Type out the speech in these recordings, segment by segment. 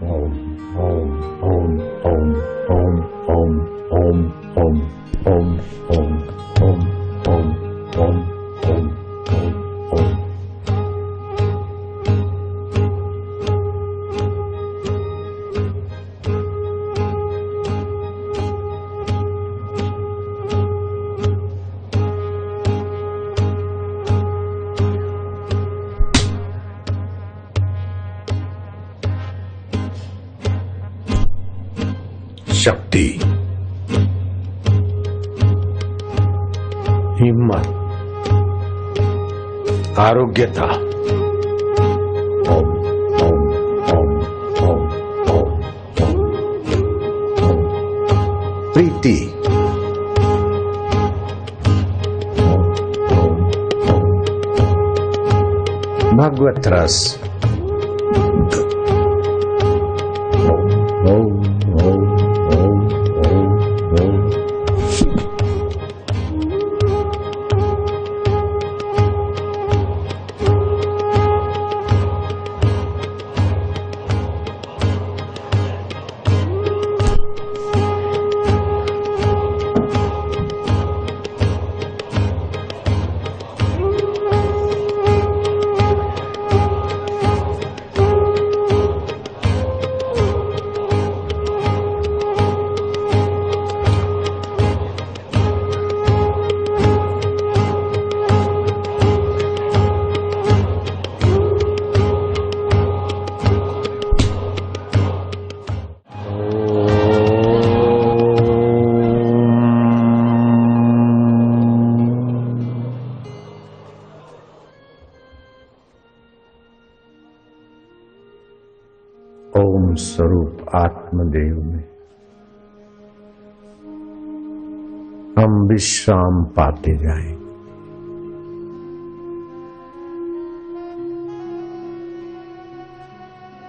ओम ओम ओम ओम ओम ओम ओम ओम ओम ओम ओम ओम ओम ओम ओम ओम। शक्ति, हिम्मत, आरोग्यता। ओम ओम ओम ओम ओम ओम ओम। प्रीति, ओम ओम ओम। भगवत रस, ओम ओम ओम ओम ओम ओम। ओम स्वरूप आत्मदेव में हम विश्राम पाते जाएं।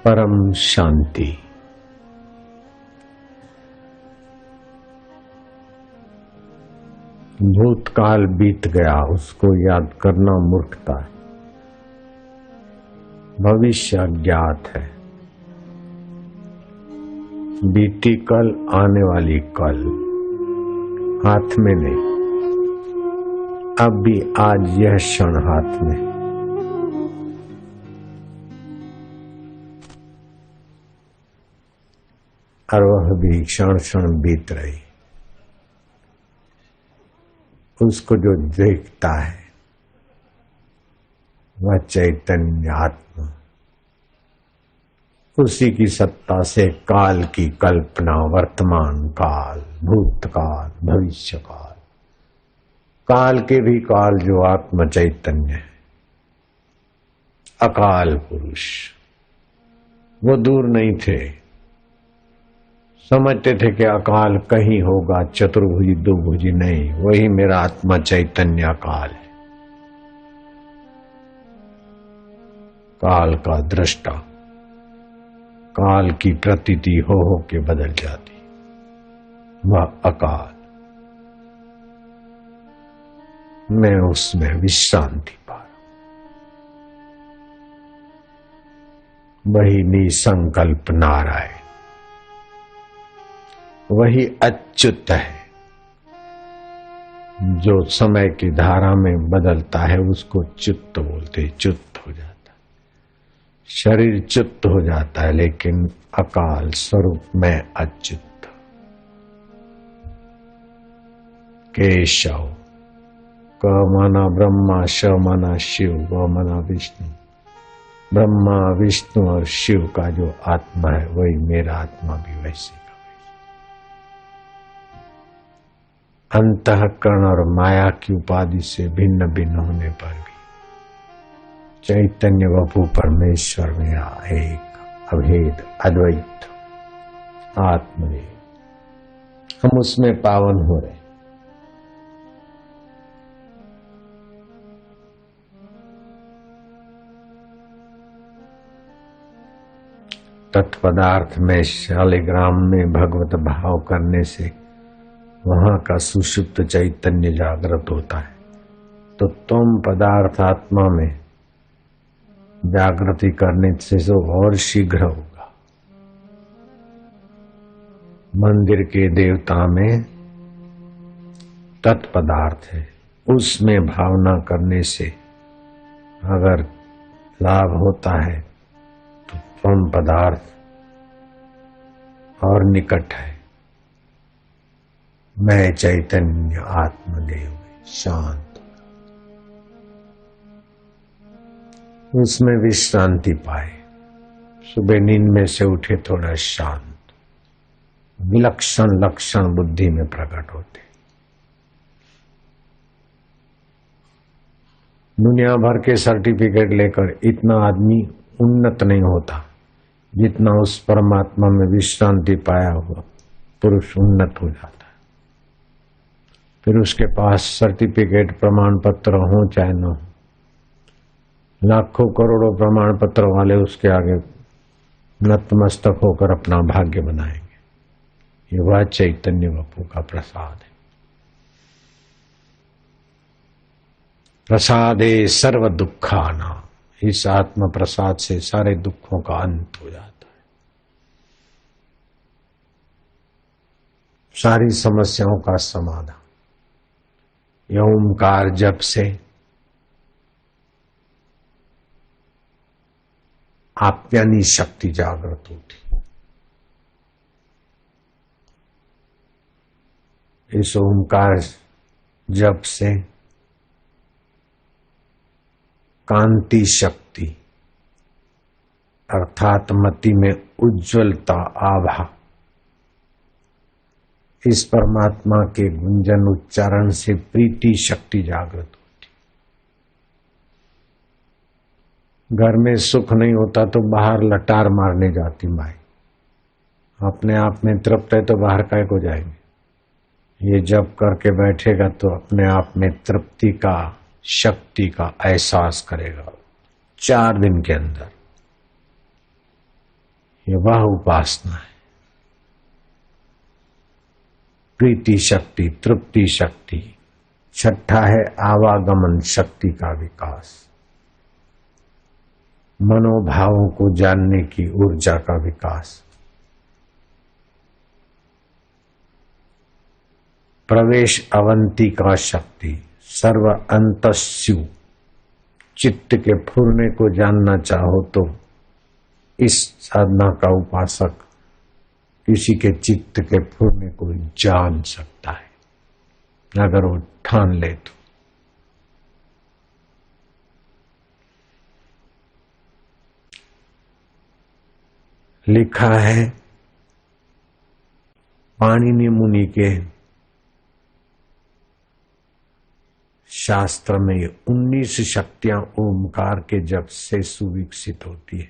परम शांति। भूतकाल बीत गया, उसको याद करना मूर्खता है। भविष्य अज्ञात है। बीती कल, आने वाली कल हाथ में नहीं। अब भी आज यह क्षण हाथ में। और वह भी क्षण क्षण बीत रही। उसको जो देखता है वह चैतन्य आत्मा, उसी की सत्ता से काल की कल्पना, वर्तमान काल, भूतकाल, भविष्य काल, काल के भी काल जो आत्म चैतन्य है, अकाल पुरुष, वो दूर नहीं थे। समझते थे कि अकाल कहीं होगा, चतुर्भुजी दुभुजी नहीं, वही मेरा आत्मा चैतन्य अकाल है, काल का दृष्टा। काल की प्रतीति हो के बदल जाती, वह अकाल। मैं उसमें विश्रांति पा रहा हूं। वही निसंकल्प नारायण, वही अच्युत है। जो समय की धारा में बदलता है उसको च्युत बोलते, च्युत हो जाता। शरीर च्युत हो जाता है, लेकिन अकाल स्वरूप में अच्युत। केशव, क माना ब्रह्मा, श माना शिव, व माना विष्णु। ब्रह्मा, विष्णु और शिव का जो आत्मा है वही मेरा आत्मा भी वैसे का वैसे। अंतःकरण और माया की उपाधि से भिन्न भिन्न होने पर भी चैतन्य वपु परमेश्वर मेरा एक अभेद अद्वैत आत्मदेव, हम उसमें पावन हो रहे। तत्पदार्थ में शालिग्राम में भगवत भाव करने से वहां का सुषुप्त चैतन्य जागृत होता है, तो तुम पदार्थ आत्मा में जागृति करने से तो और शीघ्र होगा। मंदिर के देवता में तत्पदार्थ है, उसमें भावना करने से अगर लाभ होता है तो परम पदार्थ और निकट है। मैं चैतन्य आत्मदेव शांत, उसमें विश्रांति पाए। सुबह नींद में से उठे थोड़ा शांत, विलक्षण लक्षण बुद्धि में प्रकट होते। दुनिया भर के सर्टिफिकेट लेकर इतना आदमी उन्नत नहीं होता जितना उस परमात्मा में विश्रांति पाया हुआ पुरुष उन्नत हो जाता है। फिर उसके पास सर्टिफिकेट प्रमाण पत्र हो चाहे न हो, लाखों करोड़ों प्रमाण पत्र वाले उसके आगे नतमस्तक होकर अपना भाग्य बनाएंगे। ये वह चैतन्य बापू का प्रसाद है। प्रसादे सर्व दुखाना, इस आत्म प्रसाद से सारे दुखों का अंत हो जाता है। सारी समस्याओं का समाधान यह ओंकार जप से आप्यानी शक्ति जागृत होती। इस ओंकार जप से कांति शक्ति अर्थात मति में उज्ज्वलता आभा, इस परमात्मा के गुंजन उच्चारण से प्रीति शक्ति जागृत होती। घर में सुख नहीं होता तो बाहर लटार मारने जाती माई, अपने आप में तृप्त है तो बाहर काय को जाएंगे। ये जब करके बैठेगा तो अपने आप में तृप्ति का शक्ति का एहसास करेगा 4 दिन के अंदर। ये वह उपासना है, प्रीति शक्ति, तृप्ति शक्ति। छठा है आवागमन शक्ति का विकास, मनोभावों को जानने की ऊर्जा का विकास। प्रवेश अवंती का शक्ति, सर्व अंतस्यु, चित्त के फुरने को जानना चाहो तो इस साधना का उपासक किसी के चित्त के फुरने को जान सकता है अगर वो ठान ले तो। लिखा है पाणिनि मुनि के शास्त्र में 19 शक्तियां ओमकार के जप से सुविकसित होती है।